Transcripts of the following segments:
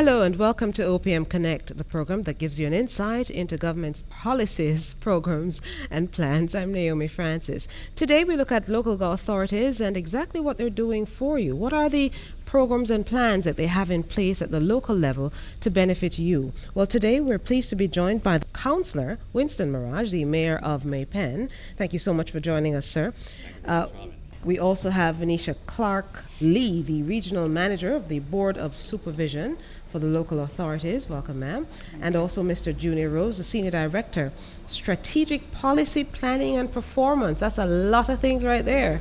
Hello and welcome to OPM Connect, the program that gives you an insight into government's policies, programs, and plans. I'm Naomi Francis. Today we look at local authorities and exactly what they're doing for you. What are the programs and plans that they have in place at the local level to benefit you? Well, today we're pleased to be joined by the Councillor Winston Mirage, the Mayor of Maypen. Thank you so much for joining us, sir. We also have Venetia Clark-Lee, the Regional Manager of the Board of Supervision for the local authorities. Welcome, ma'am. And also Mr. Junior Rose, the Senior Director, Strategic Policy Planning and Performance. That's a lot of things right there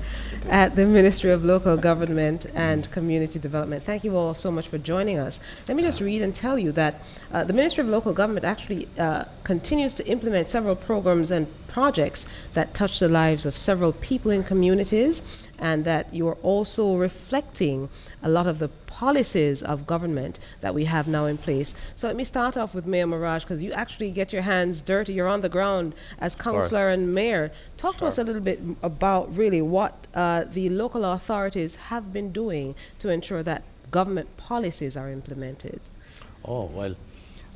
at the Ministry of Local Government and Community Development. Thank you all so much for joining us. Let me just read and tell you that the Ministry of Local Government actually continues to implement several programs and projects that touch the lives of several people in communities, and that you're also reflecting a lot of the policies of government that we have now in place. So let me start off with Mayor Mirage, because you actually get your hands dirty. You're on the ground as councillor and mayor. Talk to us a little bit about really what the local authorities have been doing to ensure that government policies are implemented. Oh, well,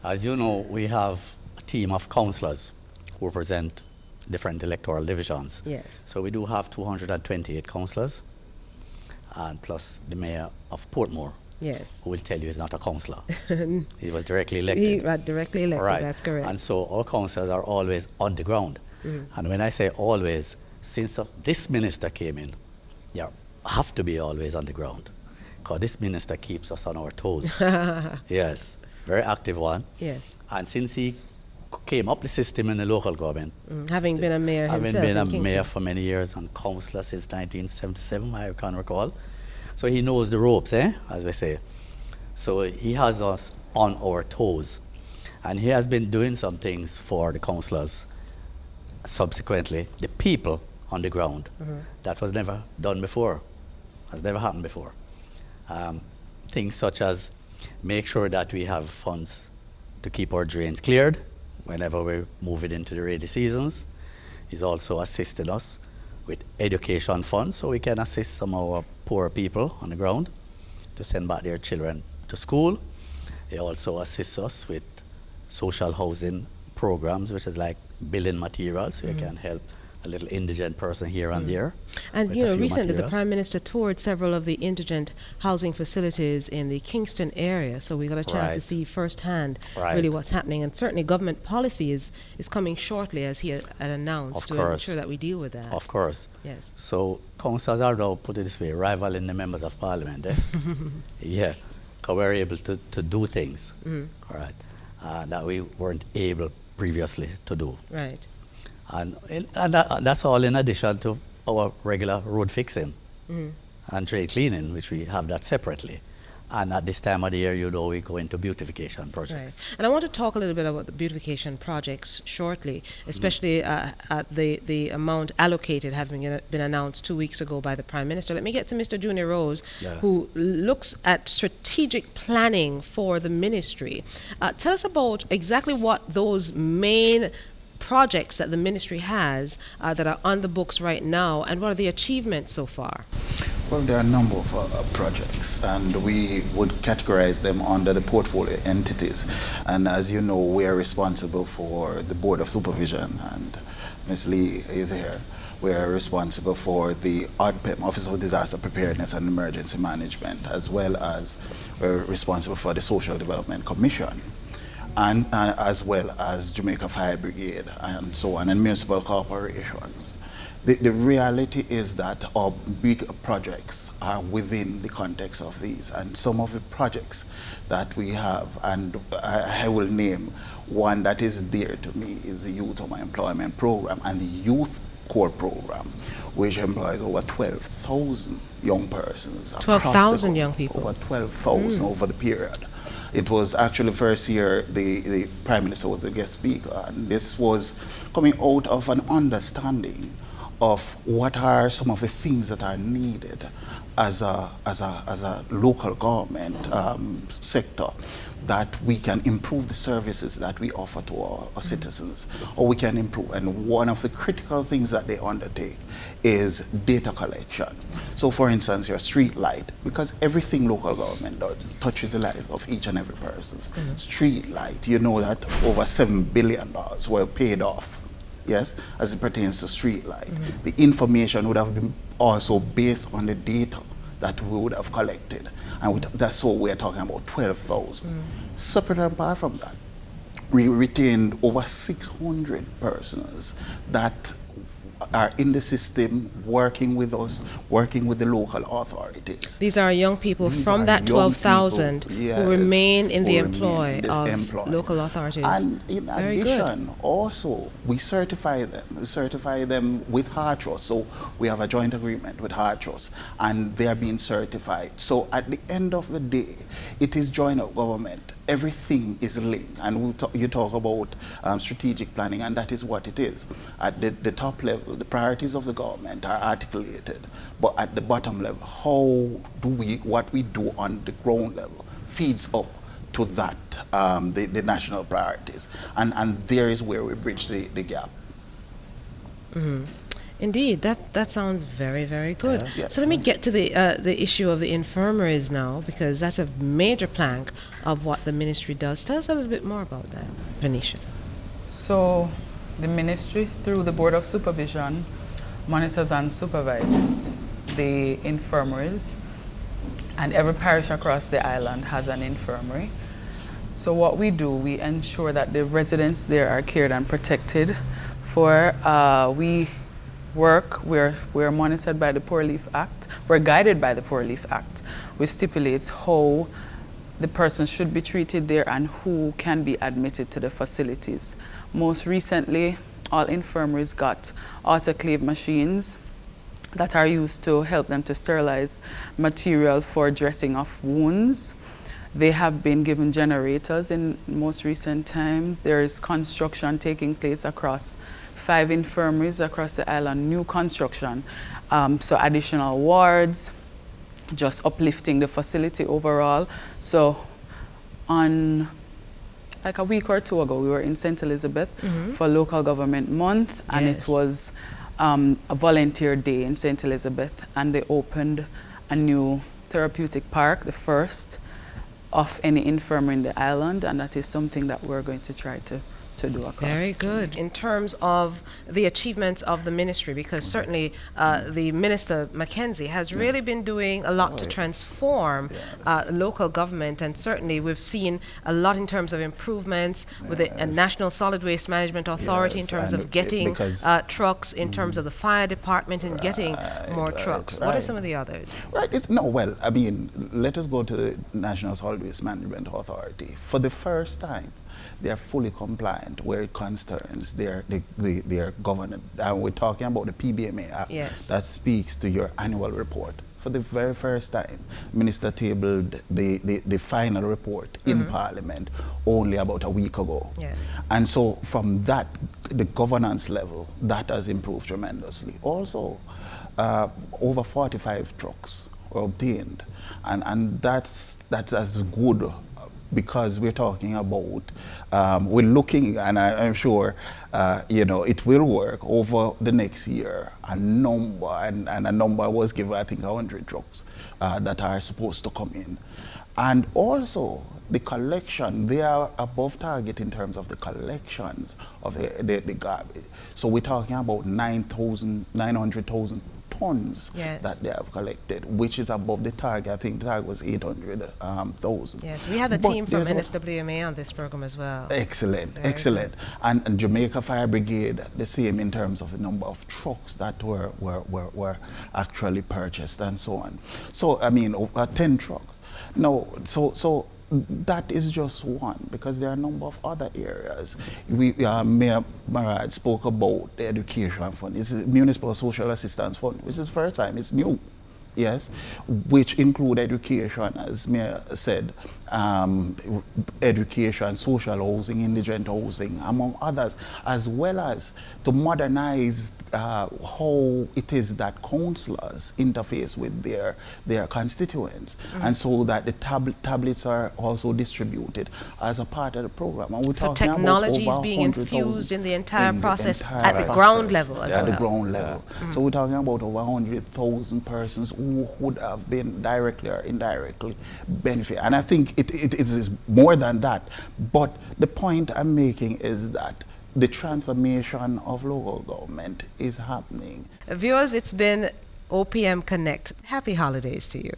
as you know, we have a team of councillors who represent different electoral divisions. Yes. So we do have 228 councillors, and plus the mayor of Portmore. Yes. Who will tell you he's not a councillor. He was directly elected. He directly elected, right. That's correct. And so our councillors are always on the ground. And when I say always, since this minister came in, you have to be always on the ground, because this minister keeps us on our toes. Yes, very active one. Yes. And since he came up the system in the local government. Having been a mayor himself. Having been a Kingston. mayor for many years and councillor since 1977, I can recall. So he knows the ropes, as we say. So he has us on our toes. And he has been doing some things for the councillors, subsequently, the people on the ground. That was never done before, has never happened before. Things such as make sure that we have funds to keep our drains cleared whenever we move it into the rainy seasons. He's also assisted us with education funds so we can assist some of our poor people on the ground to send back their children to school. He also assists us with social housing programs, which is like building materials, so you can help a little indigent person here and there. And you know, recently the Prime Minister toured several of the indigent housing facilities in the Kingston area, so we got a chance to see firsthand really what's happening. And certainly government policy is coming shortly, as he had announced, to ensure that we deal with that. Of course. Yes. So councillors are now, put it this way, rivaling the members of parliament. Yeah, because we're able to do things, all right, that we weren't able previously to do. Right. And that's all in addition to our regular road fixing and trade cleaning, which we have that separately. And at this time of the year, you know, we go into beautification projects. Right. And I want to talk a little bit about the beautification projects shortly, especially at the amount allocated having been announced 2 weeks ago by the Prime Minister. Let me get to Mr. Junior Rose, who looks at strategic planning for the ministry. Tell us about exactly what those main projects that the ministry has that are on the books right now, and what are the achievements so far? Well, there are a number of projects, and we would categorize them under the portfolio entities. And as you know, we are responsible for the Board of Supervision, and Ms. Lee is here. We are responsible for the OPM, Office of Disaster Preparedness and Emergency Management, as well as we're responsible for the Social Development Commission, and as well as Jamaica Fire Brigade and so on, and municipal corporations. The reality is that our big projects are within the context of these, and some of the projects that we have, and I will name one that is dear to me, is the Youth Employment Program and the Youth Core Program, which employs over 12,000 young persons. 12,000 young people? Over 12,000 over the period. It was actually the first year the Prime Minister was a guest speaker, and this was coming out of an understanding of what are some of the things that are needed as a local government sector, that we can improve the services that we offer to our citizens, or we can improve. And one of the critical things that they undertake is data collection. So for instance, your street light, because everything local government does touches the lives of each and every person's street light. You know that over $7 billion were paid off, yes, as it pertains to street light. The information would have been also based on the data that we would have collected. And that's what we're talking about, 12,000. Separate and apart from that, we retained over 600 persons that are in the system, working with us, working with the local authorities. These are young people from that 12,000 who remain in the employ of local authorities. And in Very addition, good. also, we certify them. We certify them with Heart Trust. So we have a joint agreement with Heart Trust, and they are being certified. So at the end of the day, it is joint government. Everything is linked. And you talk about strategic planning, and that is what it is. At the top level, the priorities of the government are articulated. But at the bottom level, what we do on the ground level feeds up to that, the national priorities. And there is where we bridge the gap. Indeed, that sounds very, very good. Yeah. Yes. So let me get to the issue of the infirmaries now, because that's a major plank of what the ministry does. Tell us a little bit more about that, Venetia. So the ministry, through the Board of Supervision, monitors and supervises the infirmaries, and every parish across the island has an infirmary. So what we do, we ensure that the residents there are cared and protected. We're monitored by the Poor Leaf Act. We're guided by the Poor Leaf Act, which stipulates how the person should be treated there and who can be admitted to the facilities. Most recently, all infirmaries got autoclave machines that are used to help them to sterilize material for dressing of wounds. They have been given generators in most recent time. There is construction taking place across 5 infirmaries across the island, new construction. So additional wards, just uplifting the facility overall. So on like a week or two ago, we were in St. Elizabeth for Local Government Month, and it was a volunteer day in St. Elizabeth, and they opened a new therapeutic park, the first of any infirmary in the island, and that is something that we're going to try to do across. Very good. In terms of the achievements of the ministry, because certainly the Minister Mackenzie has really been doing a lot to transform local government, and certainly we've seen a lot in terms of improvements with the National Solid Waste Management Authority in terms of getting trucks, in terms of the fire department and getting more trucks. What are some of the others? I mean, let us go to the National Solid Waste Management Authority. For the first time, they are fully compliant where it concerns their governance. And we're talking about the PBMA Act that speaks to your annual report. For the very first time, Minister tabled the final report in Parliament only about a week ago. Yes. And so from that, the governance level, that has improved tremendously. Also, over 45 trucks were obtained. And that's as good, because we're talking about, we're looking, and I'm sure, it will work over the next year. A number, and a number was given, I think, 100 trucks that are supposed to come in. And also, the collection, they are above target in terms of the collections of the garbage. So we're talking about 900,000 tons that they have collected, which is above the target. I think the target was 800,000. Yes, we had a team from NSWMA on this program as well. Excellent, excellent. And Jamaica Fire Brigade, the same in terms of the number of trucks that were actually purchased and so on. So, I mean, 10 trucks. No, so that is just one, because there are a number of other areas. Mayor Marad spoke about the education fund. It's a municipal social assistance fund, which is the first time. It's new. yes, which include education, as Mayor said, education, social housing, indigent housing, among others, as well as to modernize how it is that councillors interface with their constituents, and so that the tablets are also distributed as a part of the program. And we're So talking technology about is over being 100,000 infused in the entire process entire at the ground level as at well. the ground level. So we're talking about over 100,000 persons who would have been directly or indirectly benefit. And I think it is more than that. But the point I'm making is that the transformation of local government is happening. Viewers, it's been OPM Connect. Happy holidays to you.